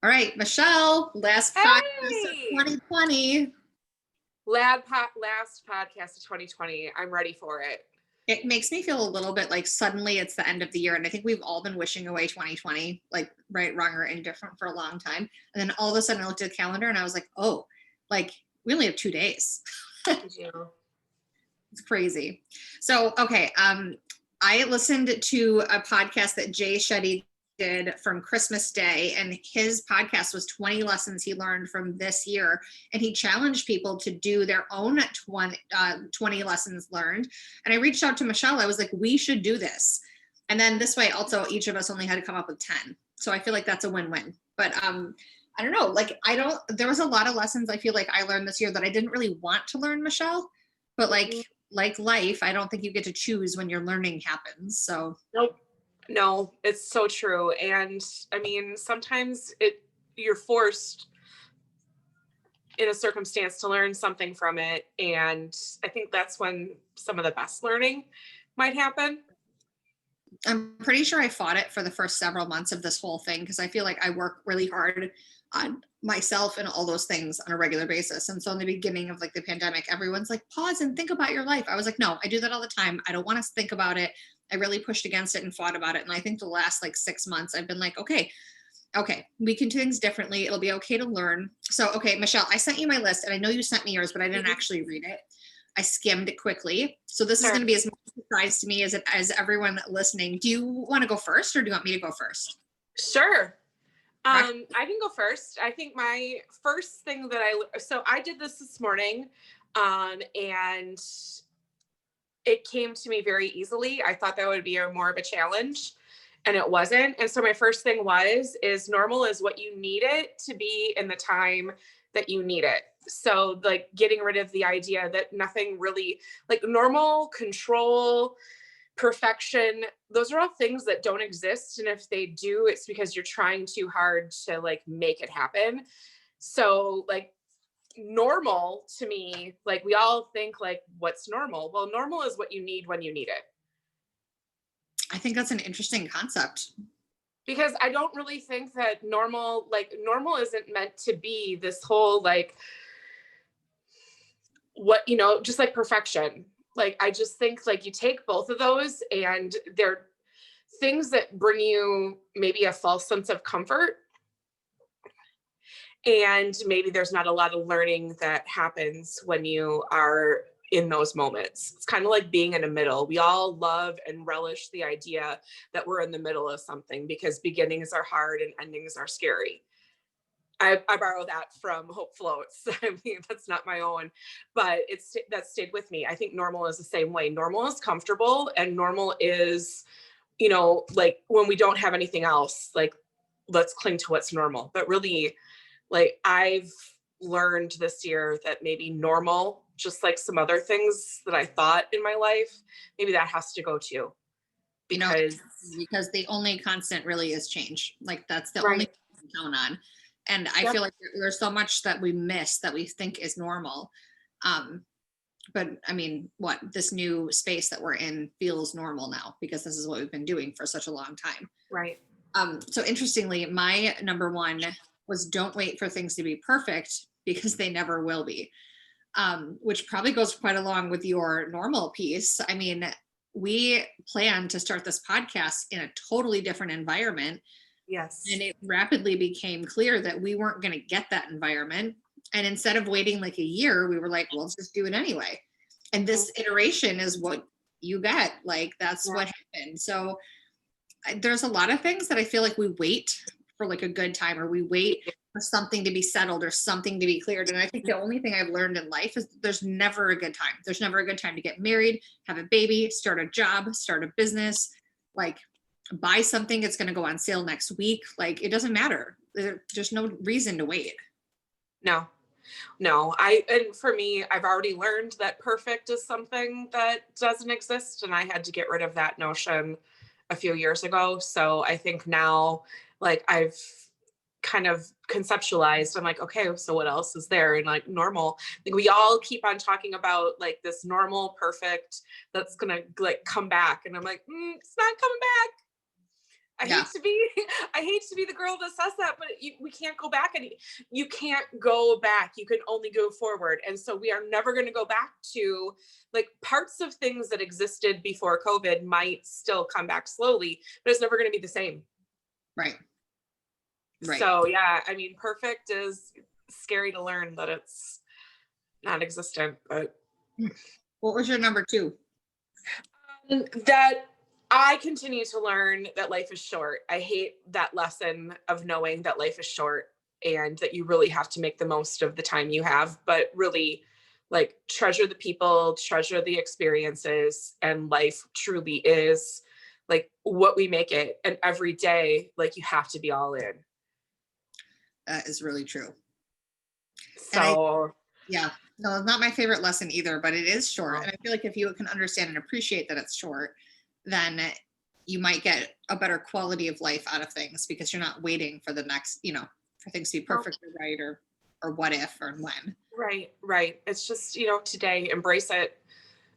All right, Michelle, last podcast of 2020. Last podcast of 2020. I'm ready for it. It makes me feel a little bit like suddenly it's the end of the year. And I think we've all been wishing away 2020, like right, wrong, or indifferent for a long time. And then all of a sudden I looked at the calendar and I was like, oh, like we only have 2 days. It's crazy. So, okay. I listened to a podcast that Shetty did from Christmas Day, and his podcast was 20 lessons he learned from this year, and he challenged people to do their own 20 lessons learned. And I reached out to Michelle. I was like, we should do this. And then this way also each of us only had to come up with 10. So I feel like that's a win-win. But I don't know, like there was a lot of lessons I feel like I learned this year that I didn't really want to learn, Michelle, but like life, I don't think you get to choose when your learning happens. So nope. No, it's so true. And I mean, sometimes you're forced in a circumstance to learn something from it. And I think that's when some of the best learning might happen. I'm pretty sure I fought it for the first several months of this whole thing because I feel like I work really hard on myself and all those things on a regular basis. And so in the beginning of like the pandemic, everyone's like, pause and think about your life. I was like, no, I do that all the time. I don't want to think about it. I really pushed against it and fought about it. And I think the last like 6 months, I've been like, okay, we can do things differently. It'll be okay to learn. So, okay, Michelle, I sent you my list and I know you sent me yours, but I didn't actually read it. I skimmed it quickly. So this is going to be as much a surprise to me as everyone listening. Do you want to go first or do you want me to go first? Sure. I can go first. I think my first thing that I did this morning, and it came to me very easily. I thought that would be more of a challenge, and it wasn't. And so my first thing is normal is what you need it to be in the time that you need it. So like getting rid of the idea that nothing really, like normal, control, perfection, those are all things that don't exist. And if they do, it's because you're trying too hard to like make it happen. So like normal to me, like we all think like, what's normal? Well, normal is what you need when you need it. I think that's an interesting concept. Because I don't really think that normal isn't meant to be this whole like, just like perfection. Like, I just think like you take both of those and they're things that bring you maybe a false sense of comfort. And maybe there's not a lot of learning that happens when you are in those moments. It's kind of like being in the middle. We all love and relish the idea that we're in the middle of something because beginnings are hard and endings are scary. I borrow that from Hope Floats. I mean, that's not my own, but that stayed with me. I think normal is the same way. Normal is comfortable, and normal is, like when we don't have anything else, like let's cling to what's normal. But really, like I've learned this year that maybe normal, just like some other things that I thought in my life, maybe that has to go too. Because the only constant really is change. Like that's the only thing you can count on. And I feel like there's so much that we miss that we think is normal. But I mean, this new space that we're in feels normal now because this is what we've been doing for such a long time. Right. So interestingly, my number one was don't wait for things to be perfect because they never will be. Which probably goes quite along with your normal piece. I mean, we planned to start this podcast in a totally different environment. Yes. And it rapidly became clear that we weren't going to get that environment. And instead of waiting like a year, we were like, well, let's just do it anyway. And this iteration is what you get. Like, that's what happened. So there's a lot of things that I feel like we wait for like a good time, or we wait for something to be settled or something to be cleared. And I think the only thing I've learned in life is there's never a good time. There's never a good time to get married, have a baby, start a job, start a business, like buy something. It's going to go on sale next week. Like, it doesn't matter. There's no reason to wait. No. And for me, I've already learned that perfect is something that doesn't exist. And I had to get rid of that notion a few years ago. So I think now, like, I've kind of conceptualized, I'm like, okay, so what else is there? And like normal, like we all keep on talking about like this normal perfect that's gonna like come back. And I'm like, it's not coming back. I Yeah. hate to be, I hate to be the girl that says that, but we can't go back, and you can't go back. You can only go forward. And so we are never going to go back to, like, parts of things that existed before COVID might still come back slowly, but it's never going to be the same. Right. Right. So yeah, I mean, perfect is scary to learn that it's not existent, but What was your number 2? that I continue to learn that life is short. I hate that lesson of knowing that life is short and that you really have to make the most of the time you have, but really, like, treasure the people, treasure the experiences, and life truly is like what we make it. And every day, like, you have to be all in. That is really true. So Yeah, no, it's not my favorite lesson either, but it is short. And I feel like if you can understand and appreciate that it's short, then you might get a better quality of life out of things, because you're not waiting for the next, for things to be perfectly right, or what if or when. Right. It's just, today, embrace it.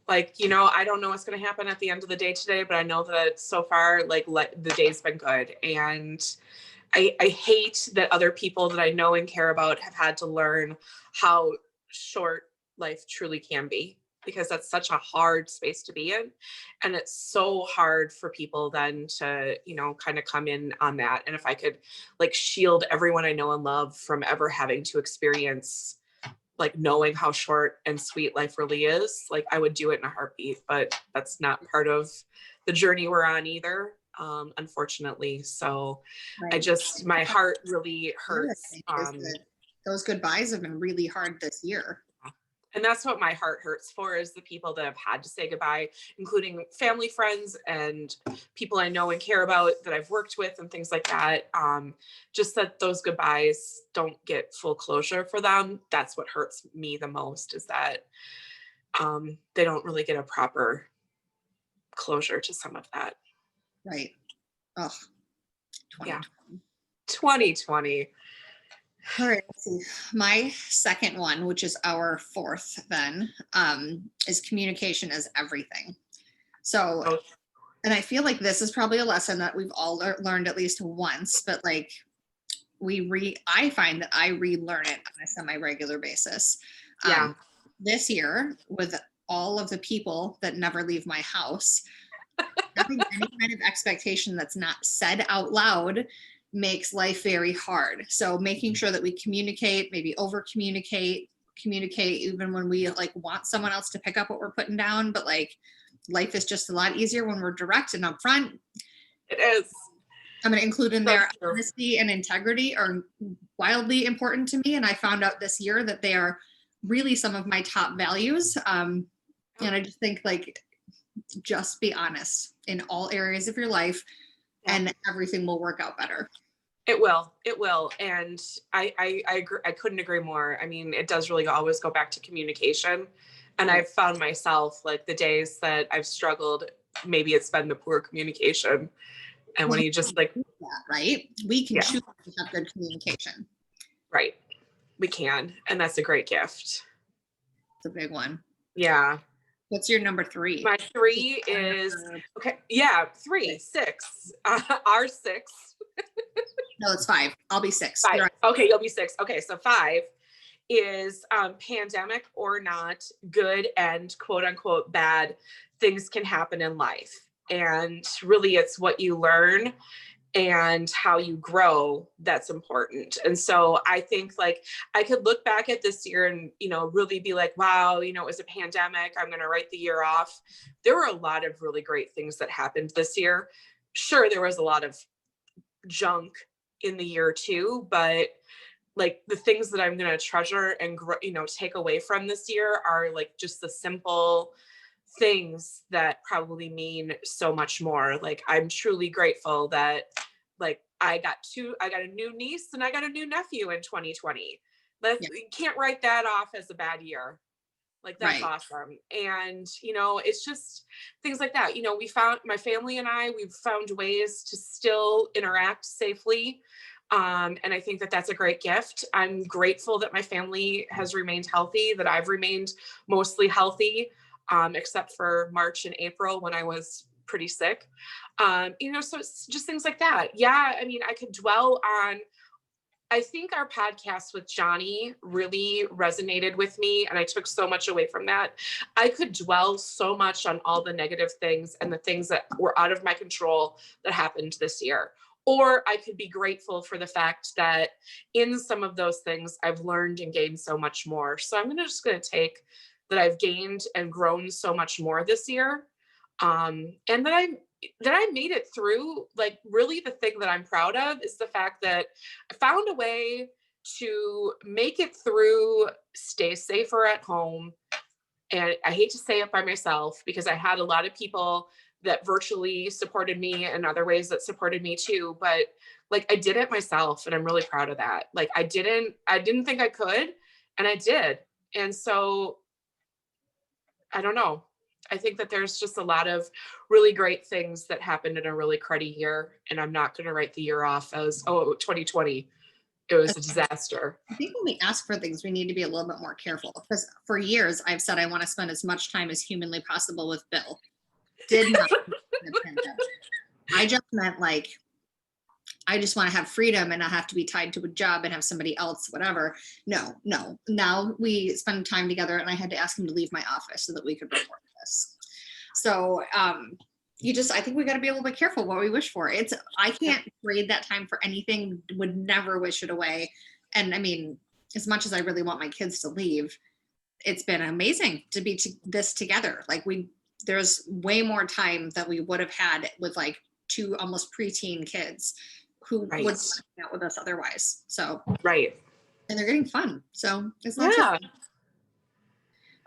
Like, I don't know what's going to happen at the end of the day today, but I know that so far, like the day's been good. And I hate that other people that I know and care about have had to learn how short life truly can be, because that's such a hard space to be in. And it's so hard for people then to, kind of come in on that. And if I could, like, shield everyone I know and love from ever having to experience, like, knowing how short and sweet life really is, like, I would do it in a heartbeat, but that's not part of the journey we're on either, unfortunately. So Right. my heart really The other hurts. thing is that those goodbyes have been really hard this year. And that's what my heart hurts for, is the people that have had to say goodbye, including family, friends, and people I know and care about that I've worked with and things like that. Just that those goodbyes don't get full closure for them. That's what hurts me the most, is that they don't really get a proper closure to some of that. Right. Oh, 2020. Yeah. 2020. All right, let's see. My second one, which is our fourth then, is communication is everything. So, and I feel like this is probably a lesson that we've all learned at least once, but like I find that I relearn it on a semi-regular basis. Yeah. This year, with all of the people that never leave my house, having any kind of expectation that's not said out loud makes life very hard. So making sure that we communicate, maybe over communicate even when we like want someone else to pick up what we're putting down, but like life is just a lot easier when we're direct and upfront. It is. I'm going to include in there honesty and integrity are wildly important to me. And I found out this year that they are really some of my top values. And I just think, like, just be honest in all areas of your life, and everything will work out better. It will. And I agree. I couldn't agree more. I mean, it does really always go back to communication. And I've found myself, like, the days that I've struggled, maybe it's been the poor communication. And when you just like, right, we can choose to have good communication. Right. We can. And that's a great gift. It's a big one. Yeah. What's your number 3? My 3 is, okay. Yeah. 3, 6, R6. No, it's 5. I'll be 6. 5. Okay. You'll be 6. Okay. So 5 is pandemic or not, good and quote unquote bad things can happen in life. And really it's what you learn and how you grow that's important. And so I think, like, I could look back at this year and, really be like, wow, it was a pandemic, I'm going to write the year off. There were a lot of really great things that happened this year. Sure, there was a lot of junk in the year too, but like the things that I'm going to treasure and take away from this year are like just the simple things that probably mean so much more. Like, I'm truly grateful that, like, I got a new niece and I got a new nephew in 2020. You can't write that off as a bad year. Like, that's awesome. And, it's just things like that. My family and we've found ways to still interact safely. And I think that that's a great gift. I'm grateful that my family has remained healthy, that I've remained mostly healthy, except for March and April when I was pretty sick. So it's just things like that. Yeah. I mean, I could dwell on, I think our podcast with Johnny really resonated with me, and I took so much away from that. I could dwell so much on all the negative things and the things that were out of my control that happened this year. Or I could be grateful for the fact that in some of those things, I've learned and gained so much more. So I'm just going to take that I've gained and grown so much more this year. And that I made it through. Like, really the thing that I'm proud of is the fact that I found a way to make it through, stay safer at home. And I hate to say it by myself, because I had a lot of people that virtually supported me and other ways that supported me too. But like, I did it myself, and I'm really proud of that. Like, I didn't think I could, and I did. And so I don't know. I think that there's just a lot of really great things that happened in a really cruddy year. And I'm not going to write the year off as, 2020, it was a disaster. I think when we ask for things, we need to be a little bit more careful, because for years I've said I want to spend as much time as humanly possible with Bill. Did not. I just meant like, I just want to have freedom and not have to be tied to a job and have somebody else, whatever. No. Now we spend time together, and I had to ask him to leave my office so that we could record this. So I think we got to be a little bit careful what we wish for. I can't trade that time for anything, would never wish it away. And I mean, as much as I really want my kids to leave, it's been amazing to be this together. Like there's way more time that we would have had with like two almost preteen kids who would hang out with us otherwise. So, right. And they're getting fun. So it's not too fun.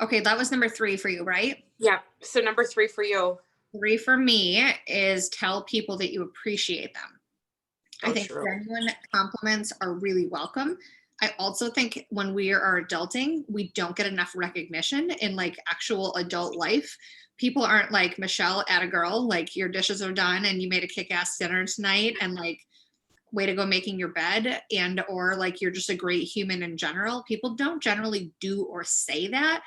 Okay. That was number 3 for you, right? Yeah. So number 3 for you. 3 for me is tell people that you appreciate them. I think genuine compliments are really welcome. I also think when we are adulting, we don't get enough recognition in like actual adult life. People aren't like, Michelle, atta girl, like your dishes are done and you made a kick-ass dinner tonight, and like, way to go making your bed, and or like you're just a great human in general. People don't generally do or say that.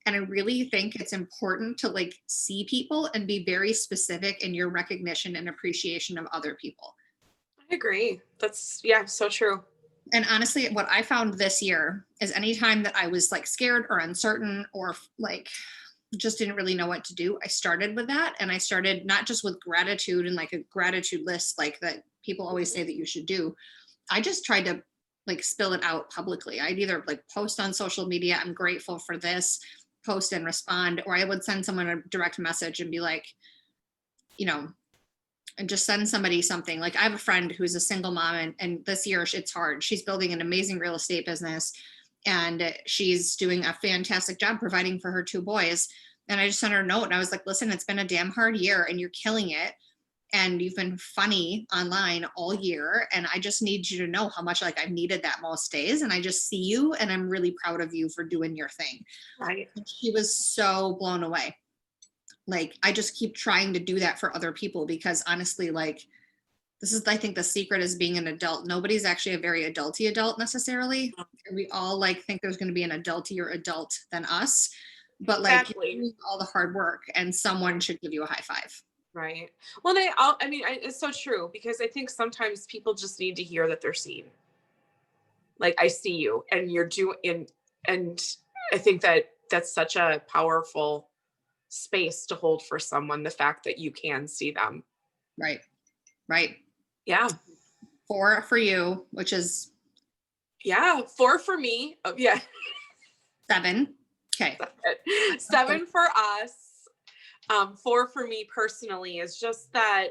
And I really think it's important to like see people and be very specific in your recognition and appreciation of other people. I agree. That's so true. And honestly, what I found this year is anytime that I was like scared or uncertain or like just didn't really know what to do, I started with that. And I started not just with gratitude and like a gratitude list like that people always say that you should do. I just tried to like spill it out publicly. I'd either like post on social media, I'm grateful for this, post and respond, or I would send someone a direct message and be like, and just send somebody something. Like I have a friend who's a single mom, and this year it's hard. She's building an amazing real estate business, and she's doing a fantastic job providing for her 2 boys. And I just sent her a note and I was like, listen, it's been a damn hard year and you're killing it. And you've been funny online all year. And I just need you to know how much like I've needed that most days. And I just see you and I'm really proud of you for doing your thing. Right. And she was so blown away. Like, I just keep trying to do that for other people, because honestly, like, this is, I think the secret is being an adult. Nobody's actually a very adulty adult necessarily. We all like think there's going to be an adultier adult than us, but like Exactly. doing all the hard work and someone should give you a high five. Right. Well, it's so true, because I think sometimes people just need to hear that they're seen. Like, I see you and you're doing, and I think that that's such a powerful space to hold for someone, the fact that you can see them. Right. Yeah. 4 for you, which is 4 for me. Oh, yeah. 7. Okay. 7 for us. 4 for me personally is just that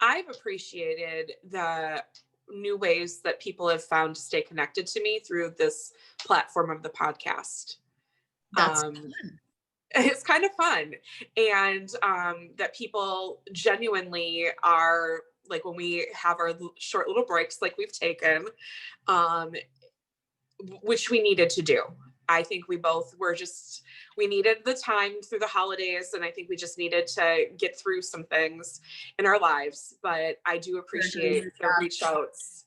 I've appreciated the new ways that people have found to stay connected to me through this platform of the podcast. That's it's kind of fun. And that people genuinely are like, when we have our short little breaks, like we've taken, which we needed to do. I think we both we needed the time through the holidays, and I think we just needed to get through some things in our lives. But I do appreciate the reach outs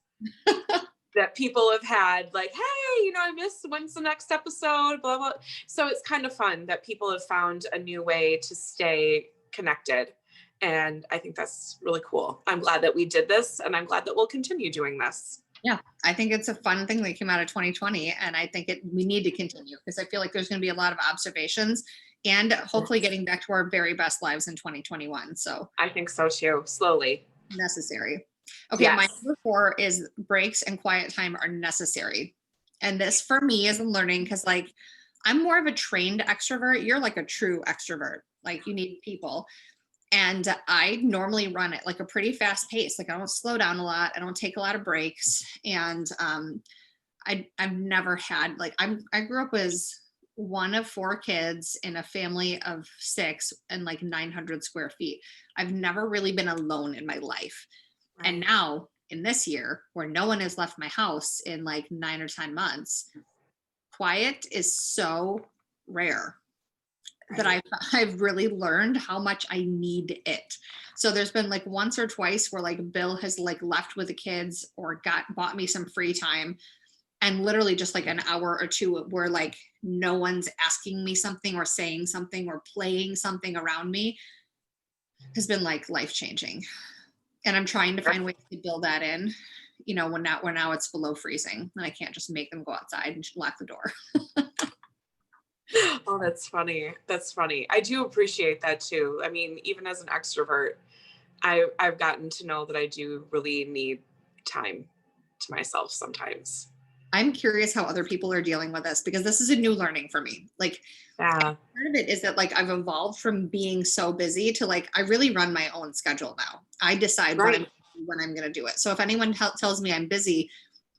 that people have had, like, hey, I missed, when's the next episode, blah, blah. So it's kind of fun that people have found a new way to stay connected. And I think that's really cool. I'm glad that we did this, and I'm glad that we'll continue doing this. Yeah, I think it's a fun thing that came out of 2020, and I think we need to continue because I feel like there's going to be a lot of observations and hopefully getting back to our very best lives in 2021. So I think so too, slowly. Necessary. Okay, my Yes. number 4 is breaks and quiet time are necessary. And this for me is a learning because like I'm more of a trained extrovert. You're like a true extrovert. Like you need people. And I normally run at like a pretty fast pace. Like I don't slow down a lot. I don't take a lot of breaks. And I've never had like I grew up as one of 4 kids in a family of 6 and like 900 square feet. I've never really been alone in my life. Right. And now in this year where no one has left my house in like 9 or 10 months, quiet is so rare that I've really learned how much I need it. So there's been like once or twice where like Bill has like left with the kids or bought me some free time, and literally just like an hour or two where like no one's asking me something or saying something or playing something around me has been like life changing. And I'm trying to find ways to build that in, you know, when now it's below freezing and I can't just make them go outside and lock the door. Oh, that's funny. That's funny. I do appreciate that too. I mean, even as an extrovert, I've gotten to know that I do really need time to myself sometimes. I'm curious how other people are dealing with this because this is a new learning for me. Like Yeah. part of it is that like I've evolved from being so busy to like I really run my own schedule now. I decide Right. when I'm going to do it. So if anyone tells me I'm busy,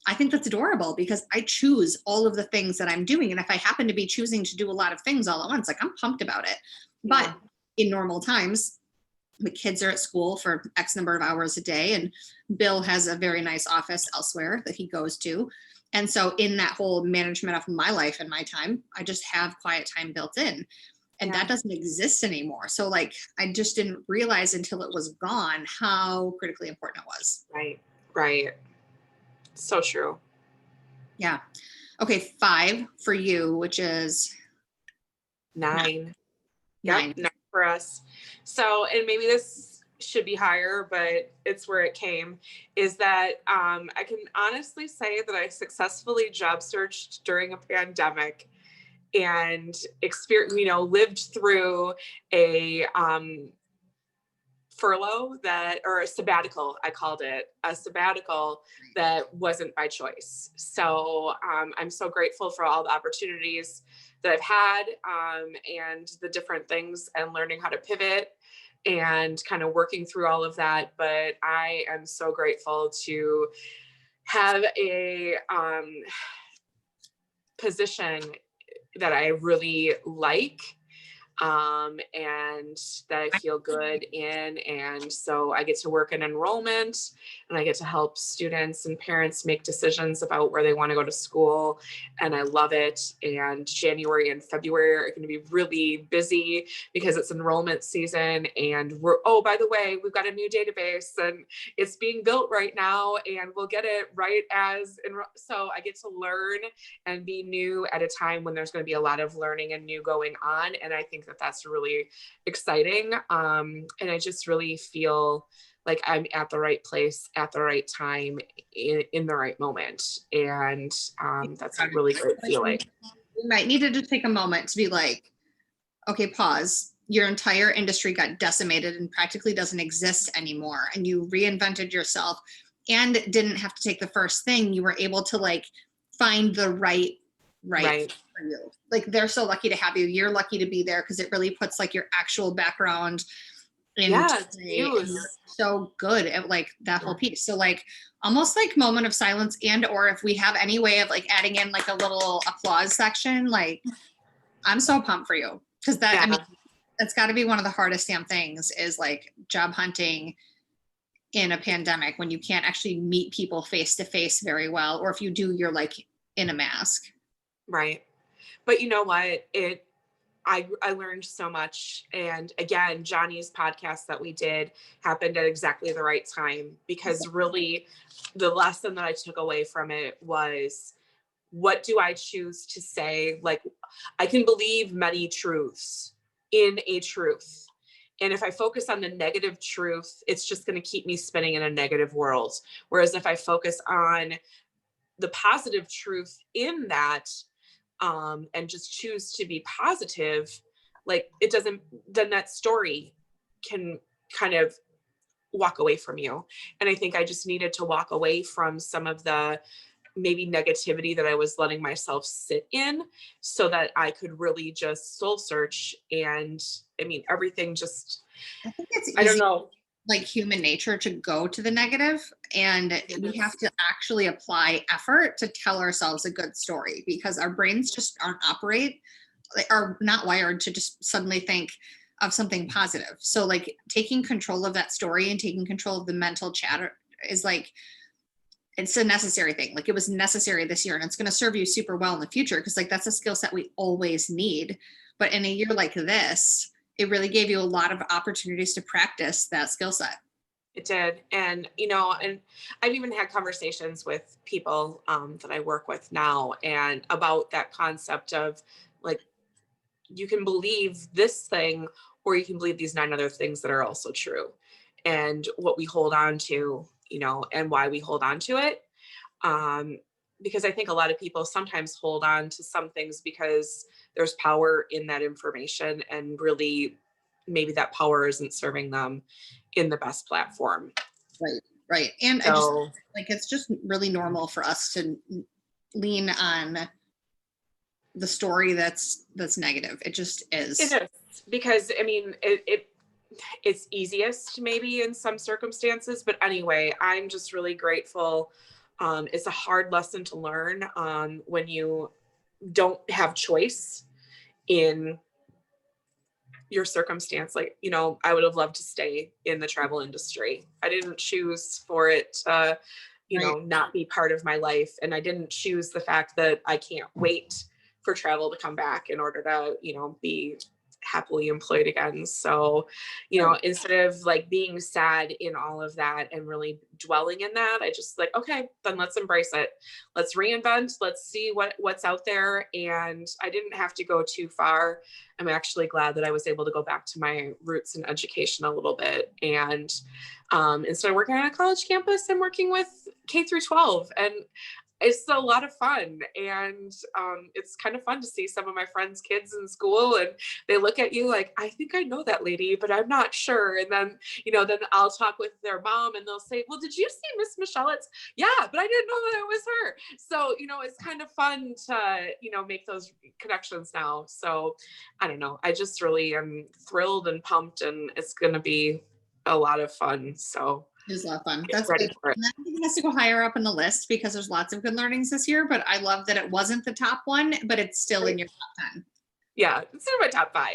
I think that's adorable because I choose all of the things that I'm doing. And if I happen to be choosing to do a lot of things all at once, like I'm pumped about it. But in normal times, the kids are at school for X number of hours a day, and Bill has a very nice office elsewhere that he goes to. And so in that whole management of my life and my time, I just have quiet time built in. And that doesn't exist anymore. So like I just didn't realize until it was gone how critically important it was. Right. Right. So true. Yeah. Okay, 5 for you, which is 9. 9. Yep, 9 for us. So, and maybe this should be higher, but it's where it came, is that I can honestly say that I successfully job searched during a pandemic and lived through a furlough or a sabbatical, I called it a sabbatical that wasn't by choice. So I'm so grateful for all the opportunities that I've had and the different things and learning how to pivot and kind of working through all of that. But I am so grateful to have a position that I really like and that I feel good in. And so I get to work in enrollment and I get to help students and parents make decisions about where they want to go to school. And I love it. And January and February are going to be really busy because it's enrollment season. And by the way, we've got a new database and it's being built right now and we'll get it right so I get to learn and be new at a time when there's going to be a lot of learning and new going on. And I think that that's really exciting. And I just really feel like I'm at the right place at the right time in the right moment. And that's a really great feeling. You might need to just take a moment to be like, okay, pause. Your entire industry got decimated and practically doesn't exist anymore. And you reinvented yourself and didn't have to take the first thing. You were able to like find the right for you. Like they're so lucky to have you. You're lucky to be there because it really puts like your actual background in so good at like that whole piece. So like almost like moment of silence, and or if we have any way of like adding in like a little applause section, like I'm so pumped for you because I mean that's got to be one of the hardest damn things is like job hunting in a pandemic when you can't actually meet people face to face very well, or if you do, you're like in a mask. Right. But you know what? I learned so much. And again, Johnny's podcast that we did happened at exactly the right time, because really the lesson that I took away from it was, what do I choose to say? Like, I can believe many truths in a truth. And if I focus on the negative truth, it's just going to keep me spinning in a negative world. Whereas if I focus on the positive truth in that, and just choose to be positive, like it doesn't, then that story can kind of walk away from you. And I think I just needed to walk away from some of the maybe negativity that I was letting myself sit in, so that I could really just soul search. And I mean, everything just, I think it's I don't easy, know. like human nature, to go to the negative, and we Yes. have to actually apply effort to tell ourselves a good story, because our brains just aren't operate, are not wired to just suddenly think of something positive. So like taking control of that story and taking control of the mental chatter is like, it's a necessary thing. Like it was necessary this year, and it's going to serve you super well in the future, because like that's a skill set we always need. But in a year like this, it really gave you a lot of opportunities to practice that skill set. It did. And, and I've even had conversations with people that I work with now, and about that concept of like, you can believe this thing, or you can believe these 9 other things that are also true. And what we hold on to, and why we hold on to it. Because I think a lot of people sometimes hold on to some things because there's power in that information, and really maybe that power isn't serving them in the best platform. Right. Right. And I just So like, it's just really normal for us to lean on the story that's negative. It just is. it is, because I mean, it's easiest maybe in some circumstances, but anyway, I'm just really grateful. It's a hard lesson to learn, when you don't have choice in your circumstance. Like, I would have loved to stay in the travel industry. I didn't choose for it to, Right. not be part of my life. And I didn't choose the fact that I can't wait for travel to come back in order to, be happily employed again. So, Right. instead of like being sad in all of that and really dwelling in that, I just like, okay, then let's embrace it. Let's reinvent. Let's see what's out there. And I didn't have to go too far. I'm actually glad that I was able to go back to my roots in education a little bit. And instead of working on a college campus, I'm working with K through 12. And it's a lot of fun. And it's kind of fun to see some of my friends' kids in school, and they look at you like, I think I know that lady, but I'm not sure. And then, then I'll talk with their mom, and they'll say, well, did you see Miss Michelle's? Yeah, but I didn't know that it was her. So, it's kind of fun to, make those connections now. So I don't know. I just really am thrilled and pumped, and it's going to be a lot of fun. So It was a lot of fun. get That's ready good. for it. And I think it has to go higher up in the list, because there's lots of good learnings this year, but I love that it wasn't the top one, but it's still in your top 10. Yeah, it's in my top 5.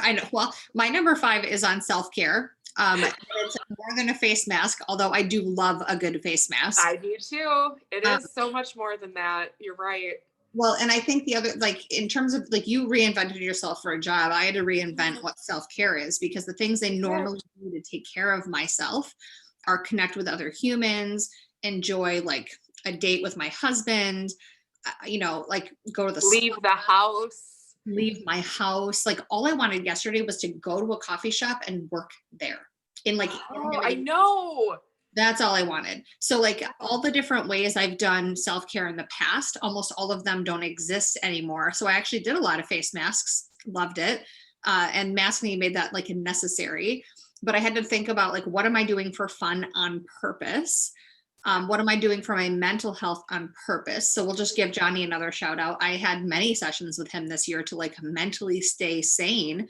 I know. Well, my number 5 is on self-care. It's more than a face mask, although I do love a good face mask. I do too. It Um, is so much more than that. You're right. well, and I think the other, like in terms of like you reinvented yourself for a job, I had to reinvent what self-care is, because the things I normally do to take care of myself are connect with other humans, enjoy like a date with my husband, like go to the Leave the house. leave my house. Like all I wanted yesterday was to go to a coffee shop and work there. In like, Oh, I know. that's all I wanted. So like all the different ways I've done self-care in the past, almost all of them don't exist anymore. So I actually did a lot of face masks, loved it. And masking made that like necessary. But I had to think about like, what am I doing for fun on purpose? What am I doing for my mental health on purpose? So we'll just give Johnny another shout out. I had many sessions with him this year to like mentally stay sane.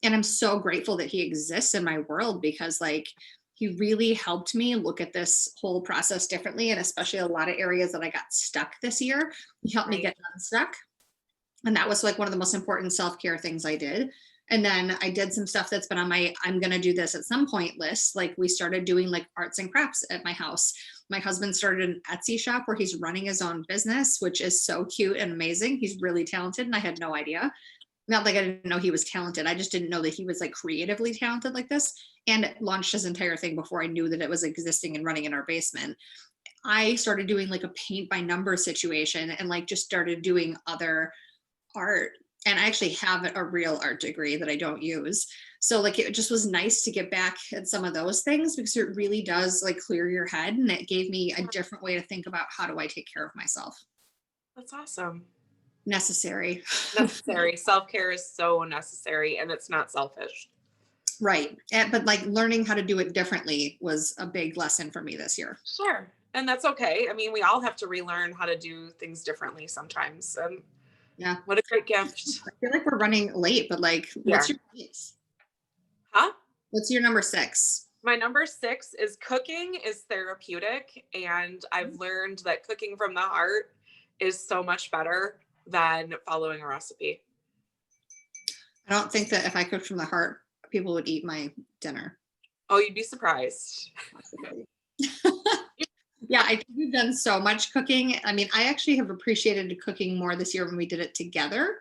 And I'm so grateful that he exists in my world, because like he really helped me look at this whole process differently. And especially a lot of areas that I got stuck this year, he helped me get unstuck. And that was like one of the most important self-care things I did. And then I did some stuff that's been on my I'm going to do this at some point list. Like we started doing like arts and crafts at my house. My husband started an Etsy shop where he's running his own business, which is so cute and amazing. He's really talented, and I had no idea. Not like I didn't know he was talented. I just didn't know that he was like creatively talented like this, and launched his entire thing before I knew that it was existing and running in our basement. I started doing like a paint by number situation, and like just started doing other art and I actually have a real art degree that I don't use. So like it just was nice to get back at some of those things because it really does like clear your head, and it gave me a different way to think about how do I take care of myself. That's awesome. Necessary. Necessary. Self-care is so necessary, and it's not selfish. Right. But like learning how to do it differently was a big lesson for me this year. Sure. And that's okay. I mean, we all have to relearn how to do things differently sometimes. And Yeah. what a great gift. I feel like we're running late, but like, Yeah. Huh? What's your number 6? My number 6 is cooking is therapeutic. And I've learned that cooking from the heart is so much better than following a recipe. I don't think that if I cooked from the heart, people would eat my dinner. Oh, you'd be surprised. Yeah, I think we've done so much cooking. I mean, I actually have appreciated cooking more this year when we did it together,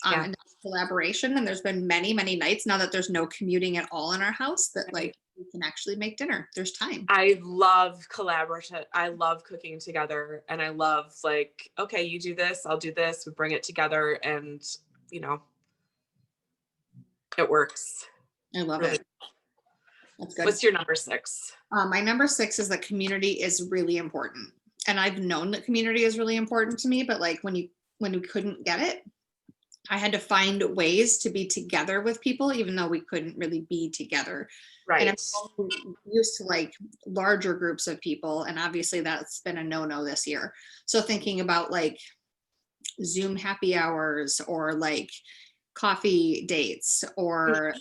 and collaboration. And there's been many, many nights now that there's no commuting at all in our house that like we can actually make dinner. There's time. I love collaborative. I love cooking together, and I love like, okay, you do this, I'll do this. We bring it together, and you know, it works. I love Really. it. That's good. What's your number 6? My number 6 is that community is really important. And I've known that community is really important to me, but like when we couldn't get it, I had to find ways to be together with people, even though we couldn't really be together. Right. And I'm used to like larger groups of people. And obviously that's been a no-no this year. So thinking about like Zoom happy hours or like coffee dates, or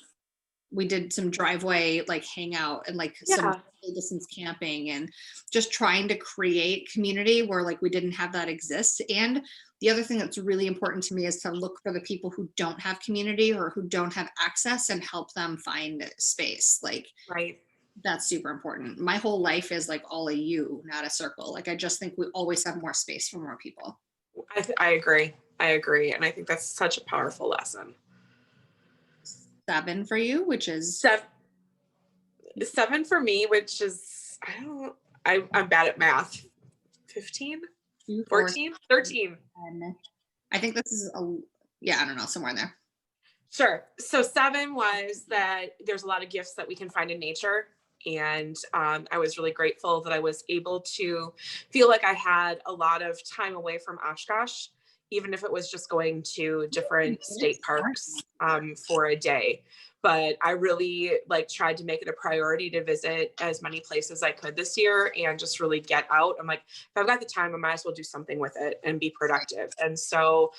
we did some driveway like hangout and like some distance camping, and just trying to create community where like we didn't have that exist. And the other thing that's really important to me is to look for the people who don't have community or who don't have access and help them find space. Like, right. That's super important. My whole life is like all a you, not a circle. Like I just think we always have more space for more people. I agree. I agree. And I think that's such a powerful lesson. 7 for you, which is 7 for me, which is, I'm bad at math. 15, 14, 13. I think this is I don't know, somewhere in there. Sure. So 7 was that there's a lot of gifts that we can find in nature. And I was really grateful that I was able to feel like I had a lot of time away from Oshkosh, even if it was just going to different state parks for a day. But I really like tried to make it a priority to visit as many places as I could this year and just really get out. I'm like, if I've got the time, I might as well do something with it and be productive. And so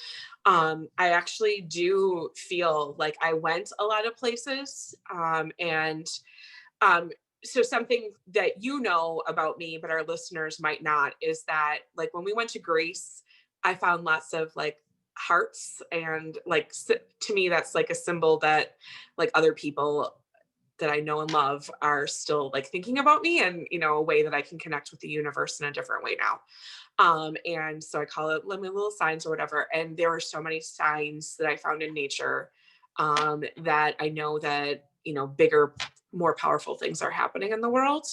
I actually do feel like I went a lot of places. So something that you know about me, but our listeners might not, is that like when we went to Greece, I found lots of like hearts, and like to me that's like a symbol that like other people that I know and love are still like thinking about me, and you know, a way that I can connect with the universe in a different way now. And so I call it my little signs or whatever. And there were so many signs that I found in nature that I know that, you know, bigger, more powerful things are happening in the world.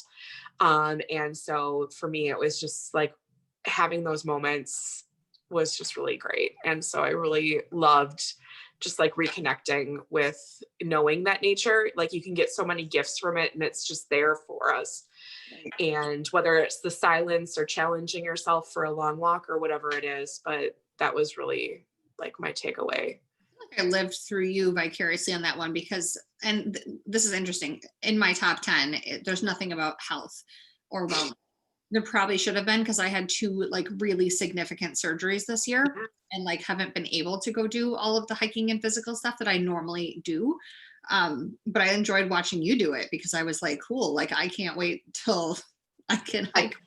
And so for me, it was just like having those moments was just really great. And so I really loved just like reconnecting with knowing that nature, like you can get so many gifts from it and it's just there for us. And whether it's the silence or challenging yourself for a long walk or whatever it is, but that was really like my takeaway. I lived through you vicariously on that one because, and this is interesting, in my top 10, there's nothing about health or wellness. There probably should have been, because I had 2 like really significant surgeries this year and like haven't been able to go do all of the hiking and physical stuff that I normally do. But I enjoyed watching you do it because I was like, cool, like I can't wait till I can hike.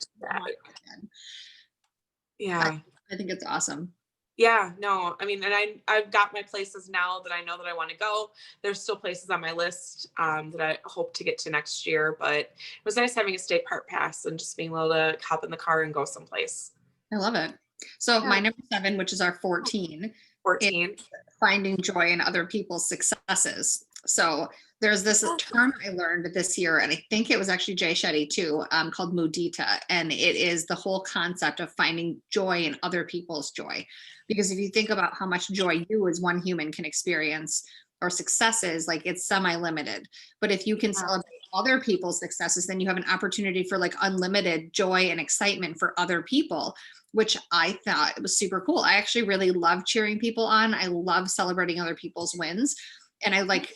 Yeah. I think it's awesome. Yeah, no, I mean, and I've got my places now that I know that I want to go. There's still places on my list that I hope to get to next year, but it was nice having a state park pass and just being able to hop in the car and go someplace. I love it. So my number 7, which is our 14, is finding joy in other people's successes. So There's this term I learned this year, and I think it was actually Jay Shetty too, called mudita. And it is the whole concept of finding joy in other people's joy. Because if you think about how much joy you as one human can experience, or successes, like it's semi-limited. But if you can celebrate other people's successes, then you have an opportunity for like unlimited joy and excitement for other people, which I thought it was super cool. I actually really love cheering people on. I love celebrating other people's wins. And I like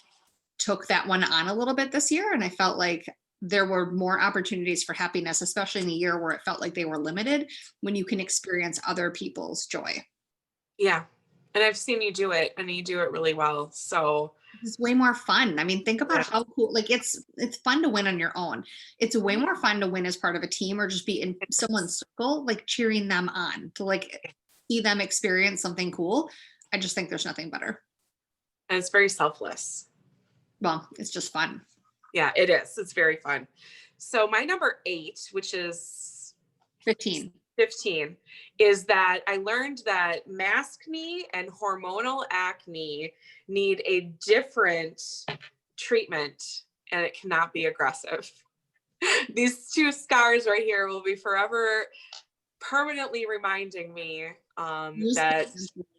took that one on a little bit this year. And I felt like there were more opportunities for happiness, especially in a year where it felt like they were limited, when you can experience other people's joy. Yeah. And I've seen you do it, and you do it really well. So It's way more fun. I mean, think about how cool, like it's fun to win on your own. It's way more fun to win as part of a team, or just be in someone's circle, like cheering them on, to like see them experience something cool. I just think there's nothing better. and it's very selfless. Well, it's just fun. Yeah, it is. It's very fun. So my number 8, which is 15, is that I learned that maskne and hormonal acne need a different treatment, and it cannot be aggressive. These 2 scars right here will be forever permanently reminding me that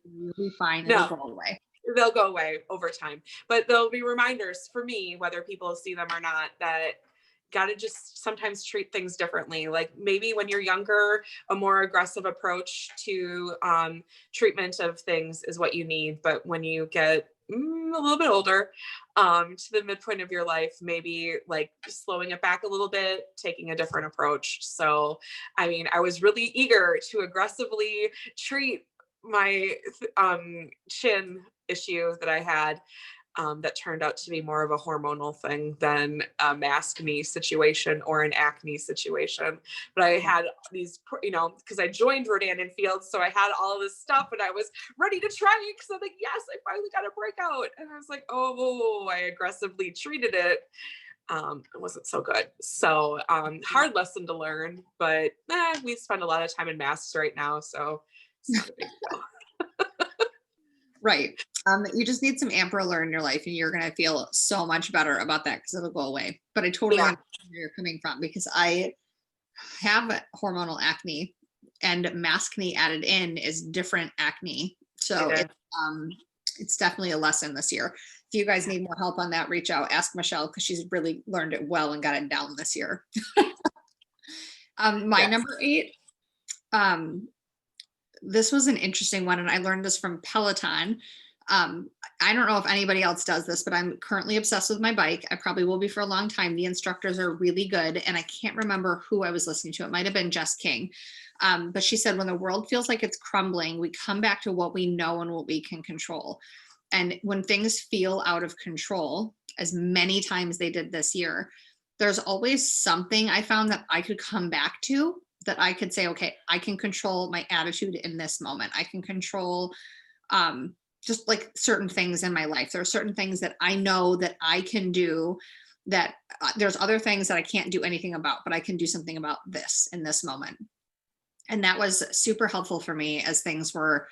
you'll be fine. No. It'll go away. They'll go away over time, but there'll be reminders for me, whether people see them or not, that gotta just sometimes treat things differently. Like maybe when you're younger, a more aggressive approach to treatment of things is what you need. But when you get a little bit older, to the midpoint of your life, maybe like slowing it back a little bit, taking a different approach. So, I mean, I was really eager to aggressively treat my chin issue that I had, that turned out to be more of a hormonal thing than a maskne situation or an acne situation. But I had these, because I joined Rodan and Fields, so I had all of this stuff, and I was ready to try it because I'm like, yes, I finally got a breakout. And I was like, oh, I aggressively treated it. It wasn't so good. So hard lesson to learn, but we spend a lot of time in masks right now, so it's not a big deal. Right. You just need some Amperler in your life, and you're going to feel so much better about that, because it'll go away. But I totally understand where you're coming from, because I have hormonal acne, and maskne added in is different acne. So it's definitely a lesson this year. If you guys need more help on that, reach out, ask Michelle, because she's really learned it well and got it down this year. Number 8, this was an interesting one, and I learned this from Peloton. I don't know if anybody else does this, but I'm currently obsessed with my bike. I probably will be for a long time. The instructors are really good, and I can't remember who I was listening to. It might have been Jess King. But she said, when the world feels like it's crumbling, we come back to what we know and what we can control. And when things feel out of control, as many times they did this year, there's always something I found that I could come back to, that I could say, okay, I can control my attitude in this moment. I can control just like certain things in my life. There are certain things that I know that I can do, that there's other things that I can't do anything about, but I can do something about this in this moment. And that was super helpful for me as things were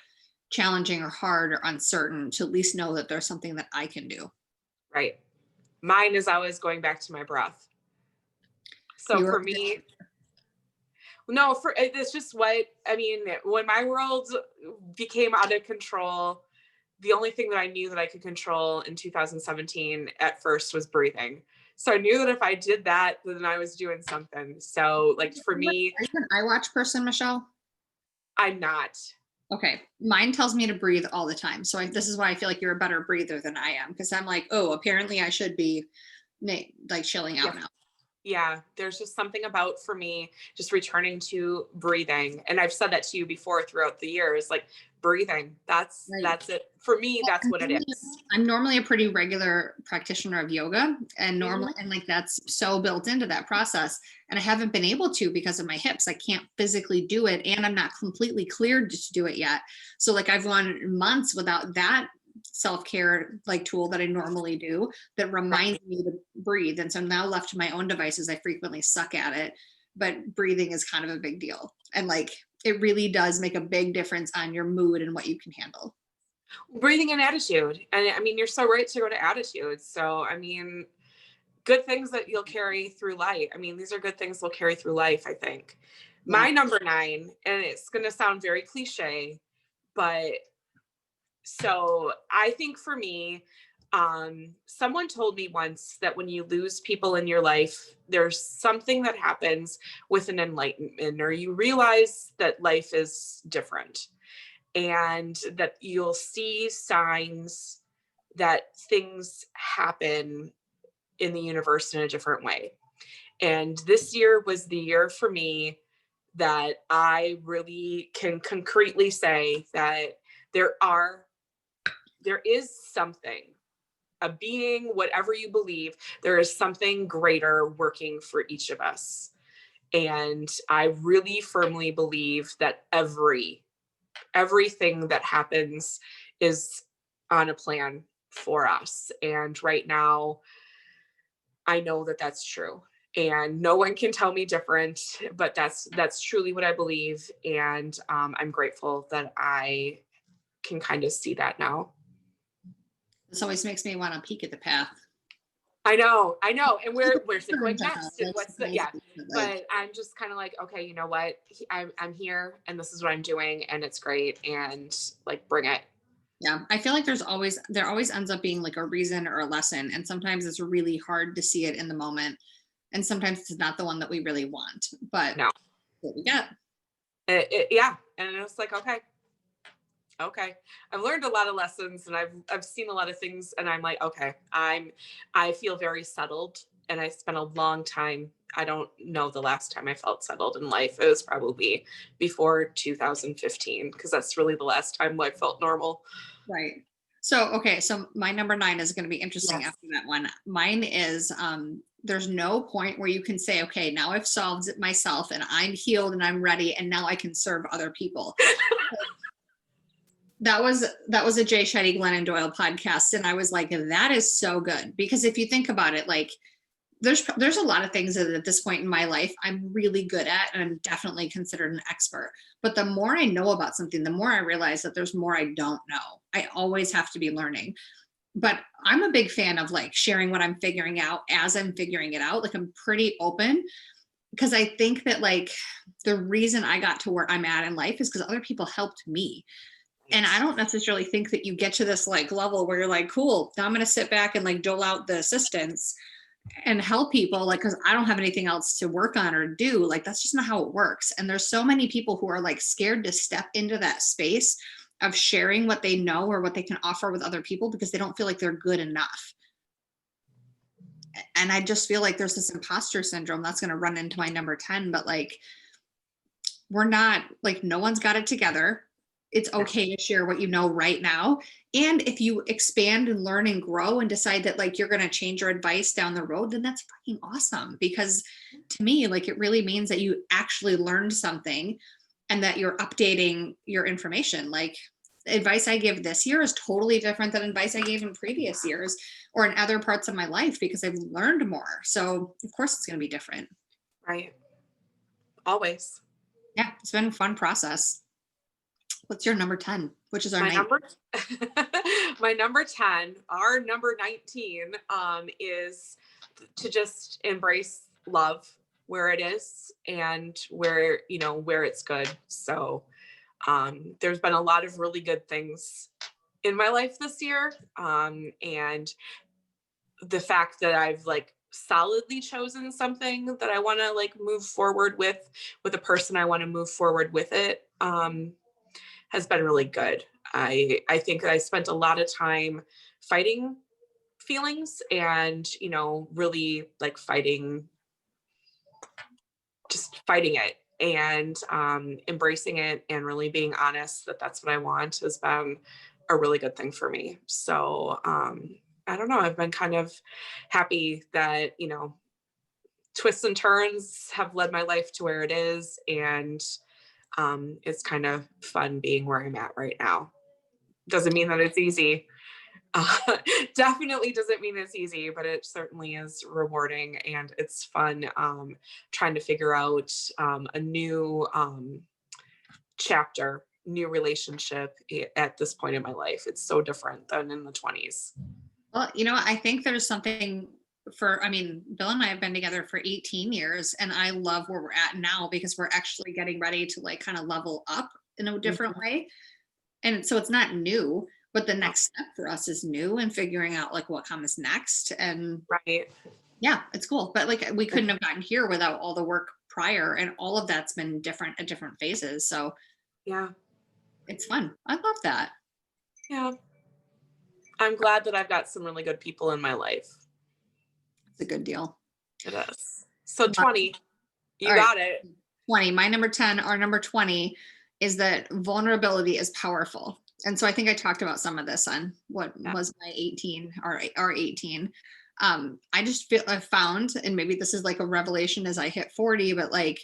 challenging or hard or uncertain, to at least know that there's something that I can do. Right. Mine is always going back to my breath. So for me, it's just what, I mean, when my world became out of control, the only thing that I knew that I could control in 2017 at first was breathing. So I knew that if I did that, then I was doing something. So like for me, are you an iWatch person, Michelle? I'm not. Okay. Mine tells me to breathe all the time. So this is why I feel like you're a better breather than I am. Because I'm like, oh, apparently I should be like chilling out now. Yeah, there's just something about, for me, just returning to breathing. And I've said that to you before throughout the years, like breathing, that's it. For me, that's what it is. I'm normally a pretty regular practitioner of yoga, and normally, and like that's so built into that process. And I haven't been able to because of my hips. I can't physically do it, and I'm not completely cleared to do it yet. So like I've gone months without that self-care like tool that I normally do, that reminds me to breathe. And so now, left to my own devices, I frequently suck at it, but breathing is kind of a big deal. And like, it really does make a big difference on your mood and what you can handle. Breathing and attitude. And I mean, you're so right to go to attitude. So, I mean, good things that you'll carry through life. I mean, these are good things we'll carry through life, I think. Yeah. My number 9, and it's going to sound very cliche, but so I think for me, someone told me once that when you lose people in your life, there's something that happens with an enlightenment, or you realize that life is different and that you'll see signs that things happen in the universe in a different way. And this year was the year for me that I really can concretely say that there is something, a being, whatever you believe, there is something greater working for each of us. And I really firmly believe that everything that happens is on a plan for us. And right now, I know that that's true. And no one can tell me different, but that's truly what I believe. And I'm grateful that I can kind of see that now. This always makes me want to peek at the path. I know. And where's it going next? And what's the, yeah. But I'm just kind of like, okay, you know what? I'm here and this is what I'm doing and it's great. And like, bring it. Yeah. I feel like there always ends up being like a reason or a lesson. And sometimes it's really hard to see it in the moment. And sometimes it's not the one that we really want, but no, what we get. Yeah. And it was like, okay. I've learned a lot of lessons and I've seen a lot of things and I'm like, okay, I feel very settled and I spent a long time. I don't know the last time I felt settled in life. It was probably before 2015 because that's really the last time life felt normal. Right. So, okay. So my number 9 is going to be interesting Yes. after that one. Mine is, there's no point where you can say, okay, now I've solved it myself and I'm healed and I'm ready. And now I can serve other people. That was a Jay Shetty, Glennon Doyle podcast. And I was like, that is so good. Because if you think about it, like there's a lot of things that at this point in my life, I'm really good at, and I'm definitely considered an expert. But the more I know about something, the more I realize that there's more I don't know. I always have to be learning. But I'm a big fan of like sharing what I'm figuring out as I'm figuring it out. Like I'm pretty open because I think that like the reason I got to where I'm at in life is because other people helped me. And I don't necessarily think that you get to this like level where you're like, cool, now I'm going to sit back and like dole out the assistance and help people, like, because I don't have anything else to work on or do. Like, that's just not how it works. And there's so many people who are like scared to step into that space of sharing what they know or what they can offer with other people because they don't feel like they're good enough. And I just feel like there's this imposter syndrome that's going to run into my number 10, but like, we're not like, no one's got it together. It's okay to share what you know right now. And if you expand and learn and grow and decide that like you're going to change your advice down the road, then that's fucking awesome. Because to me, like it really means that you actually learned something and that you're updating your information. Like advice I give this year is totally different than advice I gave in previous years or in other parts of my life because I've learned more. So of course it's going to be different. Right. Always. Yeah. It's been a fun process. What's your number 10? Which is our my number 10, our number 19 is to just embrace love where it is and where it's good. So there's been a lot of really good things in my life this year. And the fact that I've like solidly chosen something that I want to like move forward with a person I want to move forward with it has been really good. I think that I spent a lot of time fighting feelings and, really like fighting it and embracing it and really being honest that that's what I want has been a really good thing for me. So I don't know, I've been kind of happy that, twists and turns have led my life to where it is. And it's kind of fun being where I'm at right now. Doesn't mean that it's easy. Definitely doesn't mean it's easy, but it certainly is rewarding and it's fun trying to figure out a new chapter new relationship at this point in my life. It's so different than in the 20s. Well, I think there's something Bill and I have been together for 18 years, and I love where we're at now because we're actually getting ready to like kind of level up in a different way. And so it's not new, but the next step for us is new and figuring out like what comes next. And Right. yeah, it's cool. But like we couldn't have gotten here without all the work prior, and all of that's been different at different phases. So Yeah. it's fun. I love that. Yeah. I'm glad that I've got some really good people in my life. It's a good deal. It is. So 20, you got it. 20, my number 10, our number 20 is that vulnerability is powerful. And so I think I talked about some of this on what was my 18 or our 18. I just feel I've found, and maybe this is like a revelation as I hit 40, but like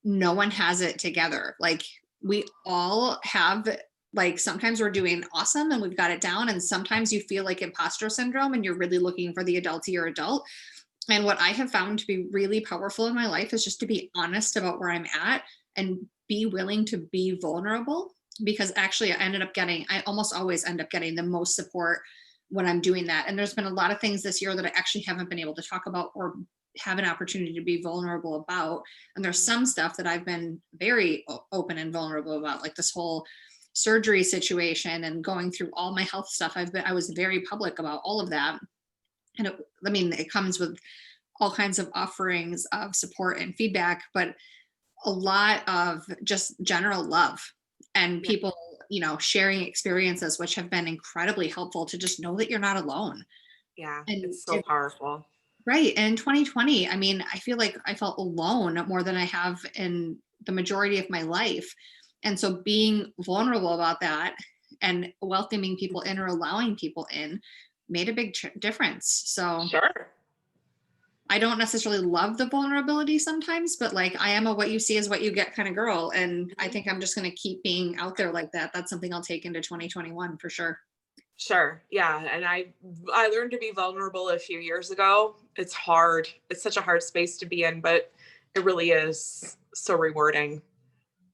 no one has it together. Like we all have, like sometimes we're doing awesome and we've got it down. And sometimes you feel like imposter syndrome and you're really looking for the adultier adult. And what I have found to be really powerful in my life is just to be honest about where I'm at and be willing to be vulnerable, because actually I almost always end up getting the most support when I'm doing that. And there's been a lot of things this year that I actually haven't been able to talk about or have an opportunity to be vulnerable about. And there's some stuff that I've been very open and vulnerable about, like this whole surgery situation and going through all my health stuff. I was very public about all of that. And it comes with all kinds of offerings of support and feedback, but a lot of just general love and people, sharing experiences, which have been incredibly helpful to just know that you're not alone. Yeah, And it's so powerful. Right. And in 2020, I feel like I felt alone more than I have in the majority of my life. And so being vulnerable about that and welcoming people in or allowing people in made a big difference. So Sure. I don't necessarily love the vulnerability sometimes, but like I am a what you see is what you get kind of girl. And I think I'm just going to keep being out there like that. That's something I'll take into 2021 for sure. Sure. Yeah. And I learned to be vulnerable a few years ago. It's hard. It's such a hard space to be in, but it really is so rewarding.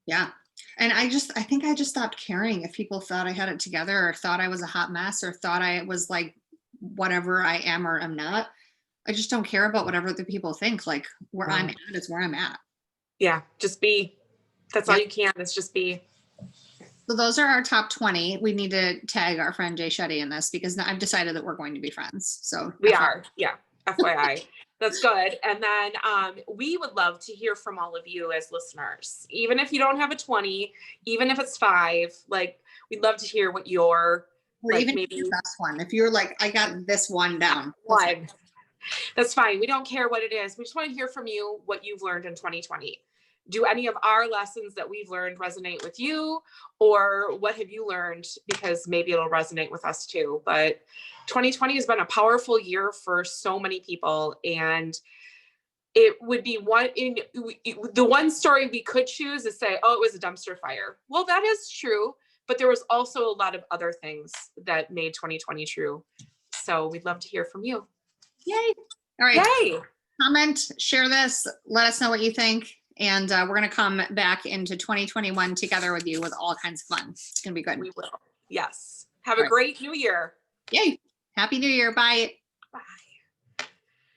Yeah. And I think I just stopped caring if people thought I had it together or thought I was a hot mess or thought I was like whatever I am or am not. I just don't care about whatever the people think. Like where I'm at is where I'm at. Yeah. Just be. That's all you can. Is just be. So those are our top 20. We need to tag our friend Jay Shetty in this because I've decided that we're going to be friends. So we are. Yeah. FYI. That's good. And then we would love to hear from all of you as listeners, even if you don't have a 20, even if it's 5, like we'd love to hear what your, or like, even maybe your best one. If you're like, I got this one down. One. That's fine. We don't care what it is. We just want to hear from you what you've learned in 2020. Do any of our lessons that we've learned resonate with you, or what have you learned? Because maybe it'll resonate with us too. But 2020 has been a powerful year for so many people. And it would be the one story we could choose is say, oh, it was a dumpster fire. Well, that is true. But there was also a lot of other things that made 2020 true. So we'd love to hear from you. Yay. All right. Yay. Comment, share this, let us know what you think. And we're going to come back into 2021 together with you with all kinds of fun. It's going to be good. We will. Yes. Have a great new year. Yay. Happy New Year. Bye. Bye.